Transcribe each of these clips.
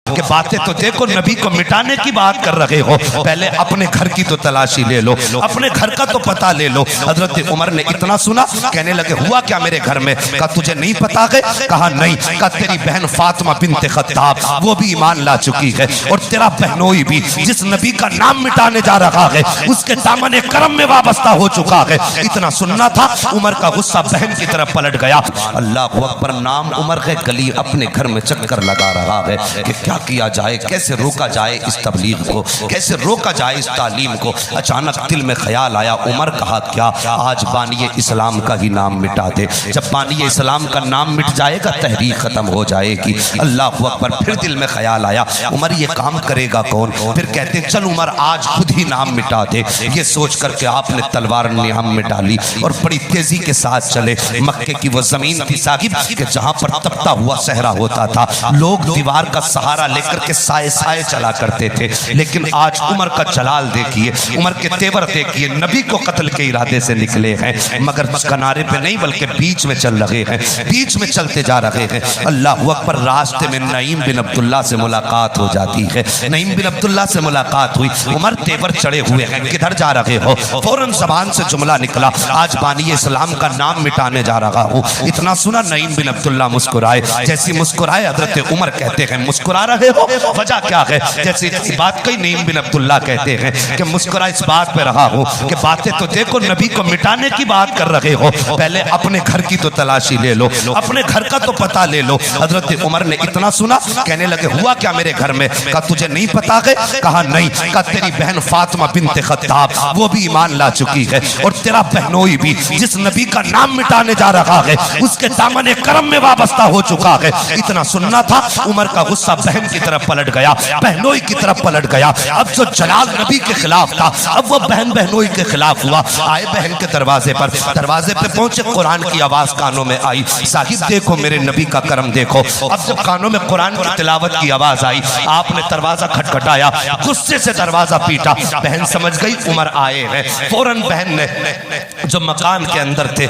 کہ باتیں تو دیکھو نبی کو مٹانے کی بات کر رہے ہو، پہلے اپنے گھر کی تو تلاشی لے لو، اپنے گھر کا تو پتہ لے لو۔ حضرت عمر نے اتنا سنا، کہنے لگے ہوا کیا میرے گھر میں؟ کہا تجھے نہیں پتا ہے؟ کہا نہیں۔ کہا تیری بہن فاطمہ بنت خطاب وہ بھی ایمان لا چکی ہے، اور تیرا بہنوئی بھی جس نبی کا نام مٹانے جا رہا ہے اس کے دامن کرم میں وابستہ ہو چکا ہے۔ اتنا سننا تھا، عمر کا غصہ بہن کی طرف پلٹ گیا۔ اللہ اکبر، نام عمر ہے، گلی اپنے گھر میں چکر لگا رہا ہے کہ کیا کیا جائے، کیسے روکا جائے اس تبلیغ کو، کیسے روکا جائے اس تعلیم کو۔ اچانک دل میں خیال آیا، عمر کہا کیا آج بانی اسلام کا ہی نام مٹا دے، جب بانی اسلام کا نام مٹ جائے گا تحریک ختم ہو جائے گی۔ اللہ اکبر، پھر دل میں خیال آیا عمر یہ کام کرے گا کون؟ پھر کہتے چل عمر آج خود ہی نام مٹا دے۔ یہ سوچ کر کے آپ نے تلوار نام مٹا لی اور بڑی تیزی کے ساتھ چلے۔ مکے کی وہ زمین تھی صاحب کہ جہاں پر تپتا ہوا صحرا ہوتا تھا، لوگ دیوار کا سہارا لے کر کے سائے سائے چلا کرتے تھے، لیکن آج عمر کا جلال دیکھیے، عمر کے تیور دیکھیے، نبی کو قتل کے ارادے سے نکلے ہیں مگر کنارے پہ نہیں بلکہ بیچ میں چل رہے ہیں، بیچ میں چلتے جا رہے ہیں۔ اللہ اکبر، راستے میں نعیم بن عبداللہ سے ملاقات ہو جاتی ہے۔ نعیم بن عبداللہ سے ملاقات ہوئی، عمر تیور چڑے ہوئے ہیں، کدھر جا رہے ہو؟ فوراً زبان سے جملہ نکلا آج بانی اسلام کا نام مٹانے جا رہا ہوں۔ اتنا سنا نعیم بن عبداللہ مسکرائے، جیسی مسکرائے حضرت عمر کہتے ہیں مسکرا رہے ہو وجہ کیا ہے؟ جیسی بات کئی نعیم بن عبداللہ کہتے ہیں کہ مسکرا اس بات پہ رہا ہوں کہ باتیں تو دیکھو نبی کو مٹانے کی بات کر رہے ہو، پہلے اپنے گھر کی تو تلاشی لے لو، اپنے گھر کا تو پتہ لے لو۔ حضرت عمر نے اتنا سنا، کہنے لگے ہوا کیا میرے گھر میں؟ کہا تجھے نہیں پتا ہے؟ کہا نہیں۔ کہا تیری بہن فاطمہ بنت خطاب وہ بھی ایمان لا چکی ہے، اور تیرا بہنوئی بھی جس نبی کا نام مٹانے جا رہا ہے اس کے دامن کرم میں وابستہ ہو چکا ہے۔ اتنا سننا تھا، عمر کا غصہ بہن کی طرف پلٹ گیا، بہنوئی کی طرف پلٹ گیا۔ اب جو جلال نبی کے خلاف تھا اب وہ بہن بہنوئی کے خلاف ہوا۔ آئے بہن کے دروازے پر، دروازے پہ پہنچے، قرآن کی آواز کانوں میں آئی، صاحب دیکھو میرے نبی کا کرم دیکھو۔ اب جب کانوں میں قرآن کی تلاوت کی آواز آئی، آپ نے دروازہ کھٹکھٹایا، غصے سے دروازہ پیٹا۔ بہن سمجھ گئی عمر آئے ہیں، فوراً بہن نے جو مکان کے اندر تھے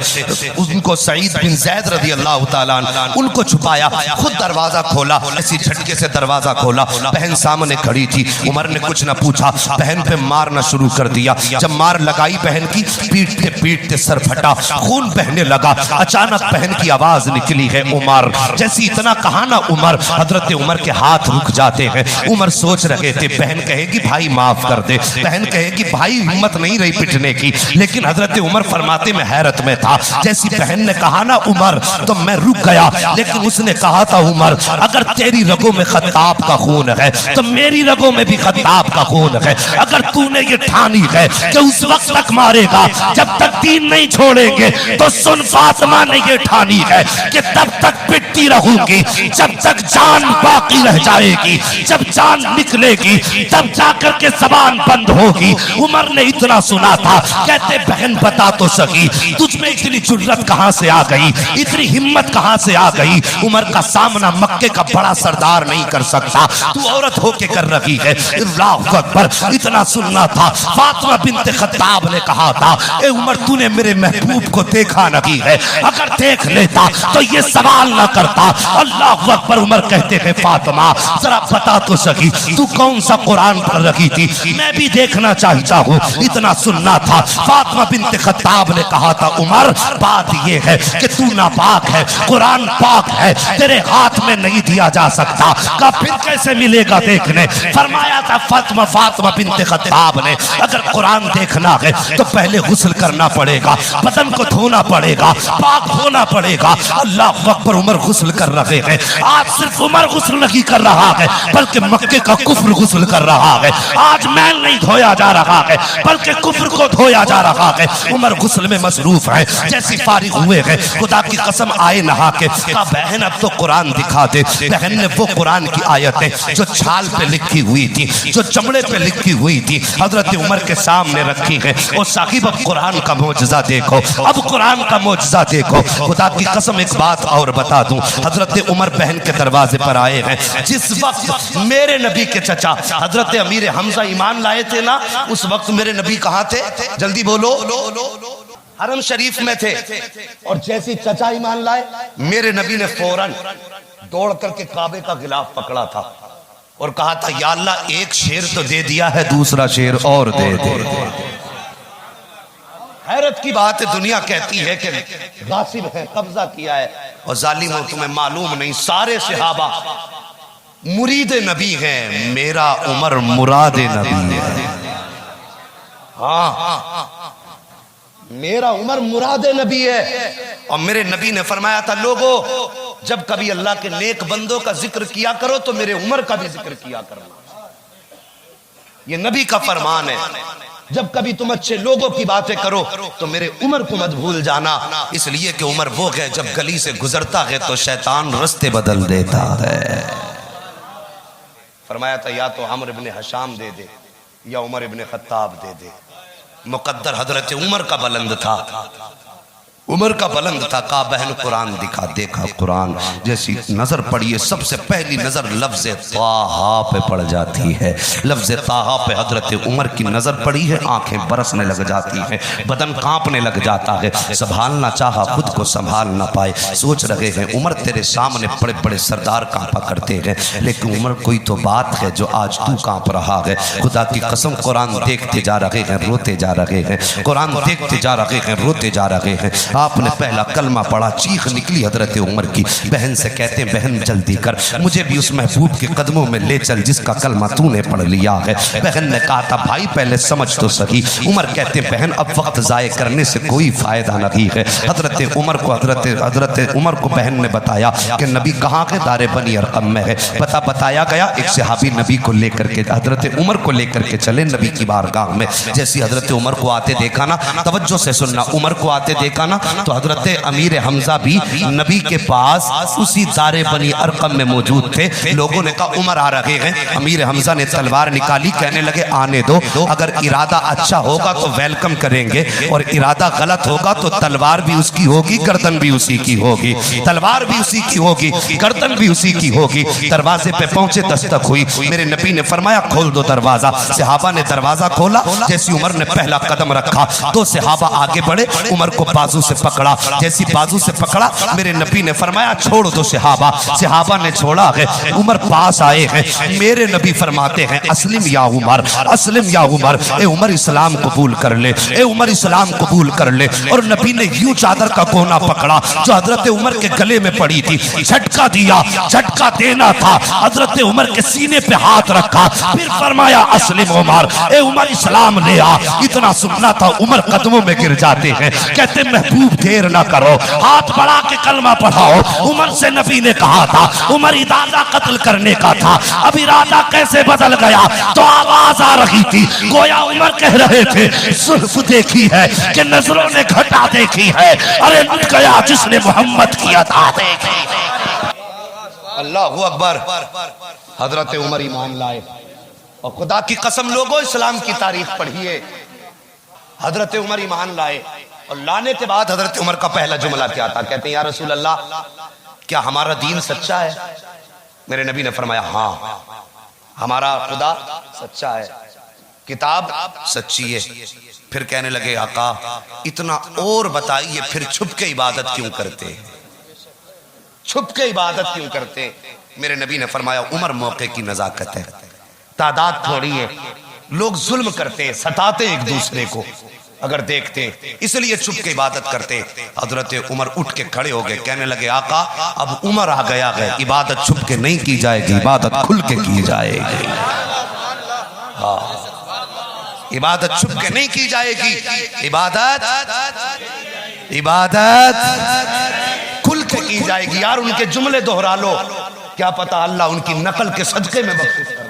ان کو سعید بن زید رضی اللہ تعالیٰ عنہ ان کو چھپایا، خود دروازہ کھولا، اسی جھٹکے سے دروازہ کھولا، بہن سامنے کھڑی تھی۔ عمر نے کچھ نہ پوچھا، بہن پہ مارنا شروع کر دیا۔ جب مار لگائی بہن کی، پیٹتے پیٹتے سر پھٹا، خون بہنے لگا۔ اچانک بہن کی آواز نکلی ہے عمر، جیسی اتنا کہا نا عمر، حضرت عمر کے ہاتھ رک جاتے ہیں۔ عمر سوچ رہے تھے بہن کہے گی بھائی معاف کر دے، بہن کہے گی بھائی ہمت نہیں رہی پٹنے کی، لیکن حضرت عمر فرماتے میں حیرت میں تھا۔ جیسی بہن نے کہا نا عمر تو میں رک گیا، لیکن اس نے کہا تھا عمر اگر تیری رگوں میں خطاب کا خون ہے تو میری رگوں میں بھی خطاب کا خون ہے۔ اگر تو نے یہ ٹھانی ہے کہ اس وقت تک مارے گا جب تک دین نہیں چھوڑیں گے، تو سن فاطمہ نے یہ ٹھانی ہے کہ تب تک پٹتی رہوں گی جب تک جان باقی رہ جائے گی، جب جان نکلے گی تب جا کر کے زبان بند ہوگی۔ عمر نے اتنا سنا تھا، کہتے بہن بتا تو سکی تجھ میں اتنی جرت کہاں سے آ گئی، اتنی ہمت کہاں سے آ گئی؟ عمر کا سامنا مکے کا بڑا سردار نہیں کر سکتا، تو عورت ہو کے کر رہی ہے۔ اللہ اکبر، اتنا سننا تھا، فاطمہ بنت خطاب نے کہا تھا اے عمر تو نے میرے محبوب کو دیکھا نہیں ہے، اگر دیکھ لیتا تو یہ سوال نہ کرتا۔ اللہ اکبر، عمر کہتے ہیں فاطمہ ذرا بتا تو سکی تو کون سا قرآن پڑھ رہی تھی، میں بھی دیکھنا چاہتا ہوں۔ اتنا سننا تھا، فاطمہ بنت خطاب نے کہا تھا عمر بات یہ ہے کہ تو ناپاک ہے، قرآن پاک ہے، تیرے ہاتھ میں نہیں دیا جا سکتا۔ کہا پھر کیسے ملے گا دیکھنے؟ فرمایا تھا فاطمہ بنت خطاب نے اگر قرآن دیکھنا ہے تو پہلے غسل کرنا پڑے گا، بدن کو دھونا پڑے گا، پاک ہونا پڑے گا۔ اللہ اکبر، عمر غسل کر رہے ہیں۔ آج صرف عمر غسل نہیں کر رہا ہے بلکہ مکے کا کفر غسل کر رہا ہے۔ آج میل نہیں دھویا جا رہا ہے بلکہ کفر کو دھویا جا رہا ہے۔ عمر غسل میں مصروف ہے، جیسی فارغ ہوئے ہیں خدا کی قسم آئے نہا کے، کہا بہن اب تو قرآن دکھا دے۔ بہن نے وہ قرآن کی آیتیں جو چھال پہ لکھی ہوئی تھی، جو چمڑے پہ لکھی ہوئی تھی، حضرت عمر کے سامنے رکھی ہے۔ اور صاحب اب قرآن کا معجزہ دیکھو، اب قرآن کا معجزہ دیکھو۔ خدا کی قسم ایک بات اور بتا دوں، حضرت عمر بہن کے دروازے پر آئے ہیں جس وقت میرے نبی کے چچا حضرت امیر حمزہ ایمان لائے تھے نا، اس وقت میرے نبی کہاں تھے؟ جلدی بولو، حرم شریف میں تھے۔ اور جیسی چچا ایمان لائے، میرے نبی نے فوراً دوڑ کر کے کعبے کا غلاف پکڑا تھا، اور کہا تھا یا اللہ ایک شیر تو دے دیا ہے، دوسرا شیر اور دے دے۔ حیرت کی بات ہے، دنیا کہتی ہے کہ غاصب ہے، قبضہ کیا ہے، اور ظالموں تمہیں معلوم نہیں سارے صحابہ مرید نبی ہیں، میرا عمر مراد نبی ہے۔ ہاں میرا عمر مراد نبی ہے، اور میرے نبی نے فرمایا تھا لوگو جب کبھی اللہ کے نیک بندوں کا ذکر کیا کرو تو میرے عمر کا بھی ذکر کیا کرو، یہ نبی کا فرمان ہے۔ جب کبھی تم اچھے لوگوں کی باتیں کرو تو میرے عمر کو مت بھول جانا، اس لیے کہ عمر وہ ہے جب گلی سے گزرتا ہے تو شیطان رستے بدل دیتا ہے۔ فرمایا تھا یا تو عمرو بن حشام دے دے یا عمر بن خطاب دے دے۔ مقدر حضرت عمر کا بلند تھا، عمر کا بلند تھا۔ کہا بہن قرآن دکھا، دیکھا قرآن، جیسی نظر پڑی ہے سب سے پہلی نظر لفظ طٰہٰ پہ پڑ جاتی ہے۔ لفظ طٰہٰ پہ حضرت عمر کی نظر پڑی ہے، آنکھیں برسنے لگ جاتی ہیں، بدن کانپنے لگ جاتا ہے، سنبھالنا چاہا خود کو سنبھال نہ پائے۔ سوچ رہے ہیں عمر تیرے سامنے بڑے بڑے سردار کانپا کرتے ہیں، لیکن عمر کوئی تو بات ہے جو آج تو کانپ رہا ہے۔ خدا کی قسم قرآن دیکھتے جا رہے ہیں، روتے جا رہے ہیں، قرآن دیکھتے جا رہے ہیں، روتے جا رہے ہیں۔ آپ نے پہلا کلمہ پڑھا، چیخ نکلی حضرت عمر کی۔ بہن سے کہتے ہیں بہن جلدی کر، مجھے بھی اس محبوب کے قدموں میں لے چل جس کا کلمہ تو نے پڑھ لیا ہے۔ بہن نے کہا تھا بھائی پہلے سمجھ تو سکی۔ عمر کہتے ہیں بہن اب وقت ضائع کرنے سے کوئی فائدہ نہیں ہے۔ حضرت عمر کو بہن نے بتایا کہ نبی کہاں کے دار بنی ارقم میں ہے۔ بتایا گیا، ایک صحابی نبی کو لے کر کے حضرت عمر کو لے کر کے چلے نبی کی بارگاہ میں۔ جیسی حضرت عمر کو آتے دیکھا نا، توجہ سے سننا، عمر کو آتے دیکھا نا تو حضرت امیر حمزہ بھی نبی کے پاس اسی دار بنی ارقم میں موجود تھے۔ لوگوں نے کہا عمر آ رہے ہیں۔ امیر حمزہ نے تلوار نکالی، کہنے لگے آنے دو، اگر ارادہ اچھا ہوگا تو ویلکم کریں گے، اور ارادہ غلط ہوگا تو تلوار بھی اس کی ہوگی، گردن بھی اسی کی ہوگی، تلوار بھی اسی کی ہوگی، گردن بھی اسی کی ہوگی۔ دروازے پہ پہنچے، دستک ہوئی، میرے نبی نے فرمایا کھول دو دروازہ۔ صحابہ نے دروازہ کھولا، جیسی عمر نے پہلا قدم رکھا تو صحابہ آگے بڑھے، عمر کو بازو سے پکڑا، جیسی بازو سے پکڑا میرے نبی نے فرمایا چھوڑ دو صحابہ۔ صحابہ نے چھوڑا ہے، عمر پاس آئے ہیں، میرے نبی فرماتے ہیں اسلم یا عمر، اسلم یا عمر، اے عمر اسلام قبول کر لے، اے عمر اسلام قبول کر لے۔ اور نبی نے یوں چادر کا کونا پکڑا جو حضرت عمر کے گلے میں پڑی تھی، جھٹکا دیا، جھٹکا دینا تھا، حضرت عمر کے سینے پہ ہاتھ رکھا، پھر فرمایا اسلم عمر، اے عمر اسلام لے آ۔ اتنا سننا تھا عمر قدموں میں گر جاتے ہیں، کہتے محبوب دیر نہ کرو، ہاتھ بڑھا کے کلمہ پڑھاؤ۔ عمر سے نبی نے کہا تھا عمر ارادہ قتل کرنے کا تھا، اب ارادہ کیسے بدل گیا؟ تو آواز آ رہی تھی، گویا عمر کہہ رہے تھے زلف دیکھی ہے کہ نظروں نے گھٹا دیکھی ہے، ارے مٹ گیا جس نے محمد کی عطا دیکھی ہے۔ اللہ اکبر۔ حضرت عمر ایمان لائے، اور خدا کی قسم لوگوں اسلام کی تاریخ پڑھیے، حضرت عمر ایمان لائے، اور لانے کے بعد حضرت عمر کا پہلا جملہ کیا تھا؟ کہتے ہیں یا رسول اللہ کیا ہمارا دین سچا ہے؟ میرے نبی نے فرمایا ہاں ہمارا خدا سچا ہے، کتاب سچی ہے۔ پھر کہنے لگے آقا اتنا اور بتائیے پھر چھپ کے عبادت کیوں کرتے، چھپ کے عبادت کیوں کرتے؟ میرے نبی نے فرمایا عمر موقع کی نزاکت ہے، تعداد تھوڑی ہے، لوگ ظلم کرتے، ستاتے ایک دوسرے کو اگر دیکھتے، اس لیے چھپ کے عبادت کرتے۔ حضرت عمر اٹھ کے کھڑے ہو گئے، کہنے لگے آقا اب عمر آ گیا ہے، عبادت چھپ کے نہیں کی جائے گی، عبادت کھل کے کی جائے گی۔ عبادت چھپ کے نہیں کی جائے گی، عبادت کھل کے کی جائے گی۔ یار ان کے جملے دہرا لو، کیا پتا اللہ ان کی نقل کے صدقے میں بخشش کرے۔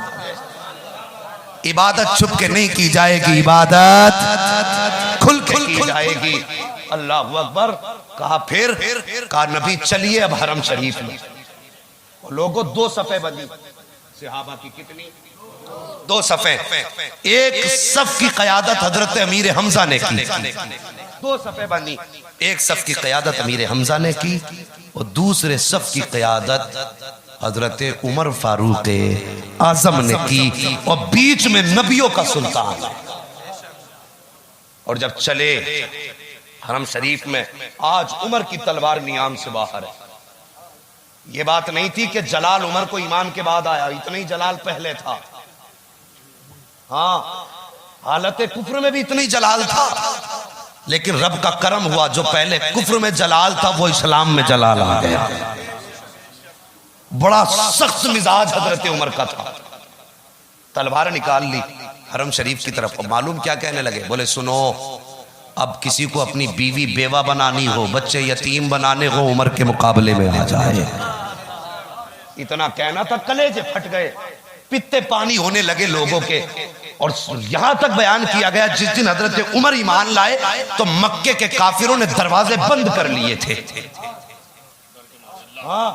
عبادت چھپ کے نہیں کی جائے گی، عبادت کھل کے کی جائے گی۔ اللہ اکبر۔ کہا پھر کہا نبی چلیے اب حرم شریف میں۔ لوگوں دو صفیں بنی، صحابہ کی کتنی؟ دو صفیں۔ ایک صف کی قیادت حضرت امیر حمزہ نے کی، دو صفیں بنی، ایک صف کی قیادت امیر حمزہ نے کی اور دوسرے صف کی قیادت حضرت عمر فاروق اعظم نے کی، اور بیچ میں نبیوں کا سلطان۔ اور جب چلے حرم شریف میں، آج عمر کی تلوار نیام سے باہر ہے، یہ بات نہیں تھی کہ جلال عمر کو ایمان کے بعد آیا، اتنا ہی جلال پہلے تھا. ہاں حالت کفر میں بھی اتنا ہی جلال تھا، لیکن رب کا کرم ہوا جو پہلے کفر میں جلال تھا وہ اسلام میں جلال آ گیا. بڑا سخت مزاج حضرت عمر کا تھا. تلوار نکال لی حرم شریف کی طرف. معلوم کیا کہنے لگے؟ بولے سنو، اب کسی کو اپنی بیوی بیوہ بنانی ہو، بچے یتیم بنانے ہو، عمر کے مقابلے میں آ جائے. اتنا کہنا تھا کلیجے پھٹ گئے، پتے پانی ہونے لگے لوگوں کے. اور یہاں تک بیان کیا گیا جس دن حضرت عمر ایمان لائے تو مکے کے کافروں نے دروازے بند کر لیے تھے. ہاں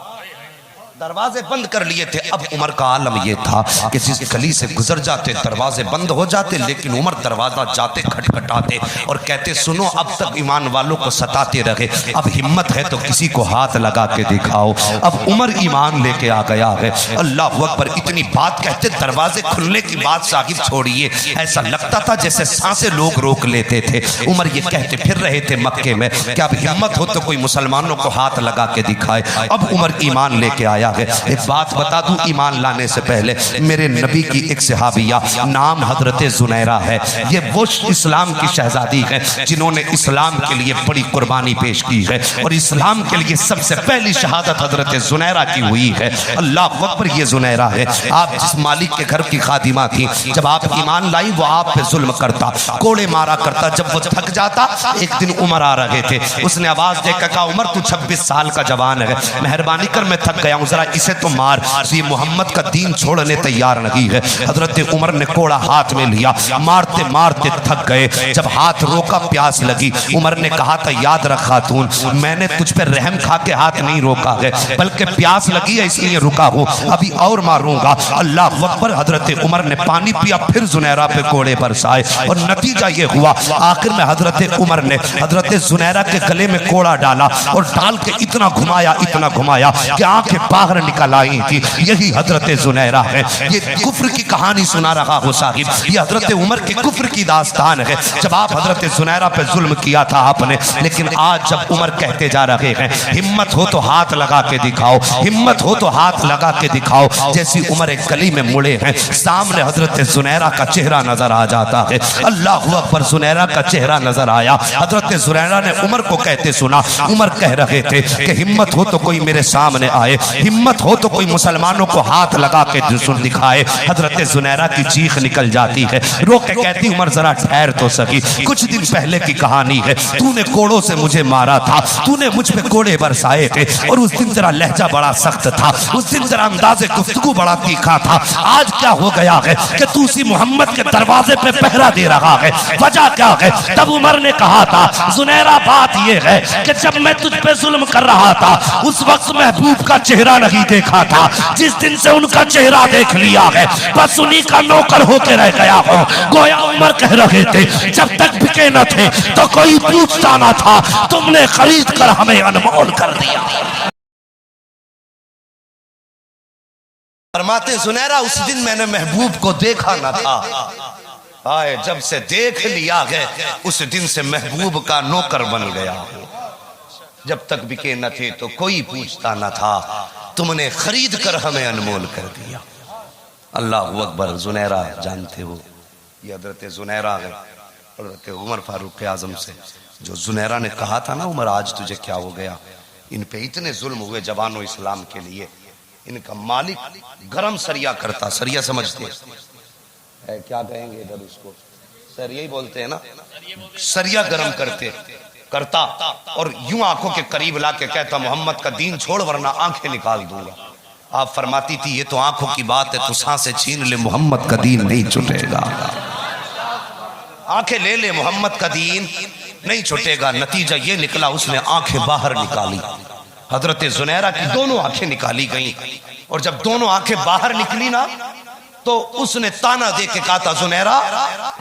دروازے بند کر لیے تھے. اب عمر کا عالم یہ تھا کہ جس گلی سے گزر جاتے دروازے بند ہو جاتے، لیکن عمر دروازہ جاتے کھٹکھٹاتے اور کہتے سنو اب تک ایمان والوں کو ستاتے رہے، اب ہمت ہے تو کسی کو ہاتھ لگا کے دکھاؤ. اب عمر ایمان لے کے آ گیا ہے. اللہ اکبر. اتنی بات کہتے دروازے کھلنے کی بات صاحب چھوڑیے، ایسا لگتا تھا جیسے سانسیں لوگ روک لیتے تھے. عمر یہ کہتے پھر رہے تھے مکے میں کہ اب ہمت ہو تو کوئی مسلمانوں کو ہاتھ لگا کے دکھائے. اب عمر ایمان لے کے آیا. ایک بات بتا دوں، ایمان لانے سے پہلے میرے نبی کی ایک صحابیہ نام حضرت زنیرہ ہے. یہ وہ اسلام کی شہزادی ہے جنہوں نے اسلام کے لیے بڑی قربانی پیش کی ہے، اور اسلام کے لیے سب سے پہلی شہادت حضرت زنیرہ کی ہوئی ہے. اللہ اکبر. یہ زنیرہ ہے، آپ جس مالک کے گھر کی خادمہ تھی. جب آپ ایمان لائی وہ آپ پہ ظلم کرتا، کوڑے مارا کرتا. جب وہ تھک جاتا، ایک دن عمر آ رہے تھے، اس نے آواز دے کر کہا عمر تو 26 سال کا جوان ہے، مہربانی کر میں تھک گیا ہوں، ذرا اسے تو مار. یہ محمد کا دین چھوڑنے تیار نہیں ہے. حضرت عمر نے کوڑا ہاتھ میں لیا، مارتے مارتے تھک گئے. جب ہاتھ روکا پیاس لگی. عمر نے کہا تھا یاد رکھ خاتون، میں نے تجھ پہ رحم کھا کے ہاتھ نہیں روکا ہے، بلکہ پیاس لگی ہے اس لیے رکا ہوں، ابھی اور ماروں گا. اللہ اکبر. حضرت عمر نے پانی پیا، پھر زنیرہ پہ کوڑے برسائے، اور نتیجہ یہ ہوا آخر میں حضرت عمر نے حضرت زنیرہ کے گلے میں کوڑا ڈالا اور ڈال کے اتنا گھمایا کہ آنکھیں باہر نکل آئی تھی. یہی حضرت زنیرہ ہے. یہ کفر کی کہانی سنا رہا ہو صاحب، یہ حضرت عمر کے کفر کی داستان ہے. جب آپ حضرت زنیرہ پہ ظلم کیا تھا آپ نے، لیکن آج جب عمر کہتے جا رہے ہیں ہمت ہو تو ہاتھ لگا کے دکھاؤ، ہمت ہو تو ہاتھ لگا کے دکھاؤ. جیسی عمر ایک گلی میں مڑے ہیں، سامنے حضرت زنیرہ کا چہرہ نظر آ جاتا ہے. اللہ اکبر. زنیرہ کا چہرہ نظر آیا. حضرت زنیرہ نے عمر کو کہتے سنا. عمر کہہ رہے تھے کہ ہمت ہو تو کوئی میرے سامنے آئے، ہمت ہو تو کوئی مسلمانوں کو ہاتھ لگا کے دکھائے. حضرت زنیرہ کی چیخ نکل جاتی ہے، رو کے کہتی عمر ذرا ٹھہر تو سکی، کچھ دن پہلے کی کہانی ہے، تو نے کوڑوں سے مجھے مارا تھا، تو نے مجھ پہ کوڑے برسائے تھے، اور اس دن تیرا لہجہ بڑا سخت تھا، اس دن تیرا انداز گفتگو بڑا تیکھا تھا. آج کیا ہو گیا ہے کہ تو اسی محمد کے دروازے پہ پہرا دے رہا ہے؟ وجہ کیا ہے؟ تب عمر نے کہا تھا زنیرہ بات یہ ہے کہ جب میں تجھ پہ ظلم کر رہا تھا اس وقت محبوب کا چہرہ نہیں دیکھا تھا، جس دن سے ان کا چہرہ دیکھ لیا ہے بس انہی کا نوکر ہو کے رہ گیا ہوں. گویا عمر کہہ رہے تھے جب تک بکے نہ تھے تو کوئی پوچھتا نہ تھا، تم نے خرید کر ہمیں انمول کر دیا. فرماتے زنیرہ اس دن میں نے محبوب کو دیکھا نہ تھا، آئے جب سے دیکھ لیا ہے اس دن سے محبوب کا نوکر بن گیا ہوں. جب تک بکے نہ تھے تو کوئی پوچھتا نہ تھا، تم نے خرید کر ہمیں انمول کر دیا. اللہ اکبر. زنیرہ جانتے ہو یہ حضرت زنیرہ ہے حضرت عمر فاروق اعظم سے. جو زنیرہ نے کہا تھا نا عمر آج تجھے کیا ہو گیا، ان پہ اتنے ظلم ہوئے جوان و اسلام کے لیے. ان کا مالک گرم سریا کرتا، سریا سمجھتے ہیں کیا کہیں گے ادھر اس کو، سریا ہی بولتے ہیں نا، سریا گرم کرتا اور یوں آنکھوں کے قریب لا کے کہتا محمد کا دین چھوڑ ورنہ آنکھیں نکال دوں گا. آپ فرماتی تھی یہ تو آنکھوں کی بات ہے، تو سانسیں چھین لے محمد کا دین نہیں چھٹے گا. آنکھیں لے لے محمد کا دین نہیں چھٹے گا. نتیجہ یہ نکلا اس نے آنکھیں باہر نکالی. حضرت زنیرہ کی دونوں آنکھیں نکالی گئیں، اور جب دونوں آنکھیں باہر نکلی نا تو اس نے تانا دے کے کہا تھا زنیرہ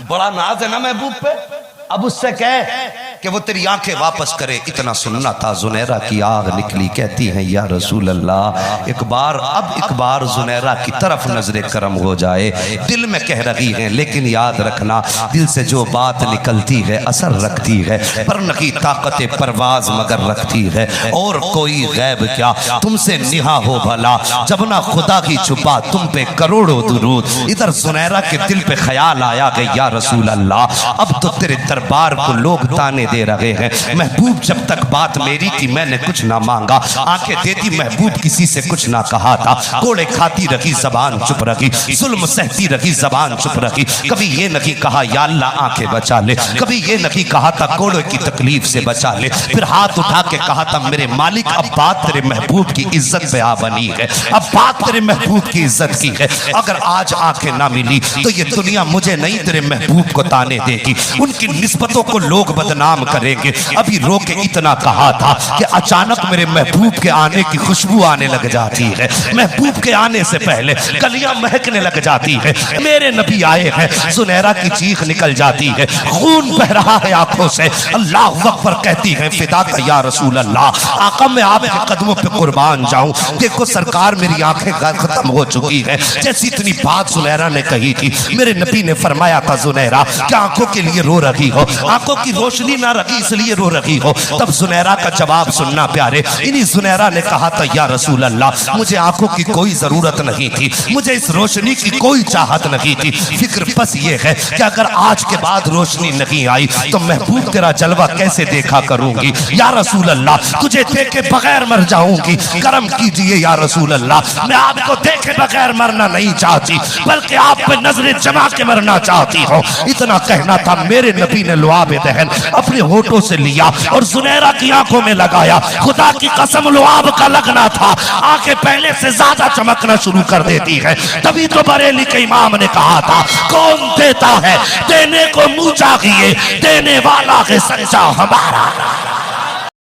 بڑا ناز ہے نا محبوب پہ، اب اس سے کہے کہ وہ تیری آنکھیں واپس کرے. اتنا سننا تھا. زنیرہ کی آگ نکلی. کہتی ہیں یا رسول اللہ ایک بار زنیرہ کی طرف نظر کرم ہو جائے. دل میں کہہ رہی ہیں لیکن یاد رکھنا دل سے جو بات نکلتی ہے اثر رکھتی ہے. پرن کی طاقت پرواز مگر رکھتی ہے. اور کوئی غیب کیا تم سے نہا ہو بھلا جب نہ خدا کی چھپا تم پہ کروڑوں درود. ادھر زنیرہ کے دل پہ خیال آیا کہ یا رسول اللہ اب تو تیرے دربار کو لوگ تانے دے رہے ہیں. محبوب جب تک بات میری کی میں نے کچھ نہ مانگا. آنکھیں دیتی محبوب کسی سے کچھ نہ کہا تھا. کوڑے کھاتی رہی زبان چپ رہی. ظلم سہتی رہی زبان چپ رہی. کبھی یہ نہیں کہا یا اللہ آنکھیں بچا لے. کبھی یہ نہیں کہا تھا کوڑے کی تکلیف سے بچا لے. پھر ہاتھ اٹھا کے کہا تھا میرے مالک اب بات تیرے محبوب کی عزت پہ آ بنی ہے. اب بات تیرے محبوب کی عزت کی ہے. اگر آج آنکھیں نہ ملی تو یہ دنیا مجھے نہیں تیرے محبوب کو تانے دے گی. ان کی نسبتوں کو لوگ بدنام کریں گے. ابھی رو کے اتنا کہا تھا کہ اچانک میرے محبوب کے آنے کی خوشبو آنے لگ جاتی ہے. محبوب کے آنے سے پہلے کلیاں مہکنے لگ جاتی ہے. میرے نبی آئے ہیں. زنیرہ کی چیخ نکل جاتی ہے. خون بہ رہا ہے آنکھوں سے. اللہ اکبر کہتی ہے فدا کا یا رسول اللہ آقا میں آپ کے قدموں پہ قربان جاؤں. دیکھو سرکار میری آنکھیں ختم ہو چکی ہے. جیسی اتنی بات زنیرہ نے کہی تھی میرے نبی نے فرمایا تھا زنیرہ کیا آنکھوں کے لیے رو رہی ہو؟ آنکھوں کی روشنی نہ رہی اس لیے رو رہی ہو. تب زنیرہ کا جواب سننا پیارے. انہی زنیرہ نے کہا تھا یا رسول اللہ مجھے آنکھوں کی کوئی ضرورت نہیں تھی. مجھے اس روشنی کی کوئی چاہت نہیں تھی. فکر بس یہ ہے کہ اگر آج کے بعد روشنی نہیں آئی تو محبوب تیرا جلوہ کیسے دیکھا کروں گی. یا رسول اللہ تجھے دیکھے بغیر مر جاؤں گی. کرم کیجئے یا رسول اللہ میں آپ کو دیکھے بغیر مرنا نہیں چاہتی بلکہ آپ پہ نظر جما کے مرنا چاہتی ہوں. اتنا کہنا تھا میرے نبی نے لعاب دہن اپنے ہونٹوں سے لیا اور زنیرہ کی آنکھوں میں لگایا. خدا کی قسم لعاب کا لگنا تھا. آنکھیں پہلے سے زیادہ چمکنا شروع کر دیتی ہے. تبھی تو بریلی کے امام نے کہا تھا کون دیتا ہے دینے کو منہ چاہیے دینے والا ہے سچا ہمارا.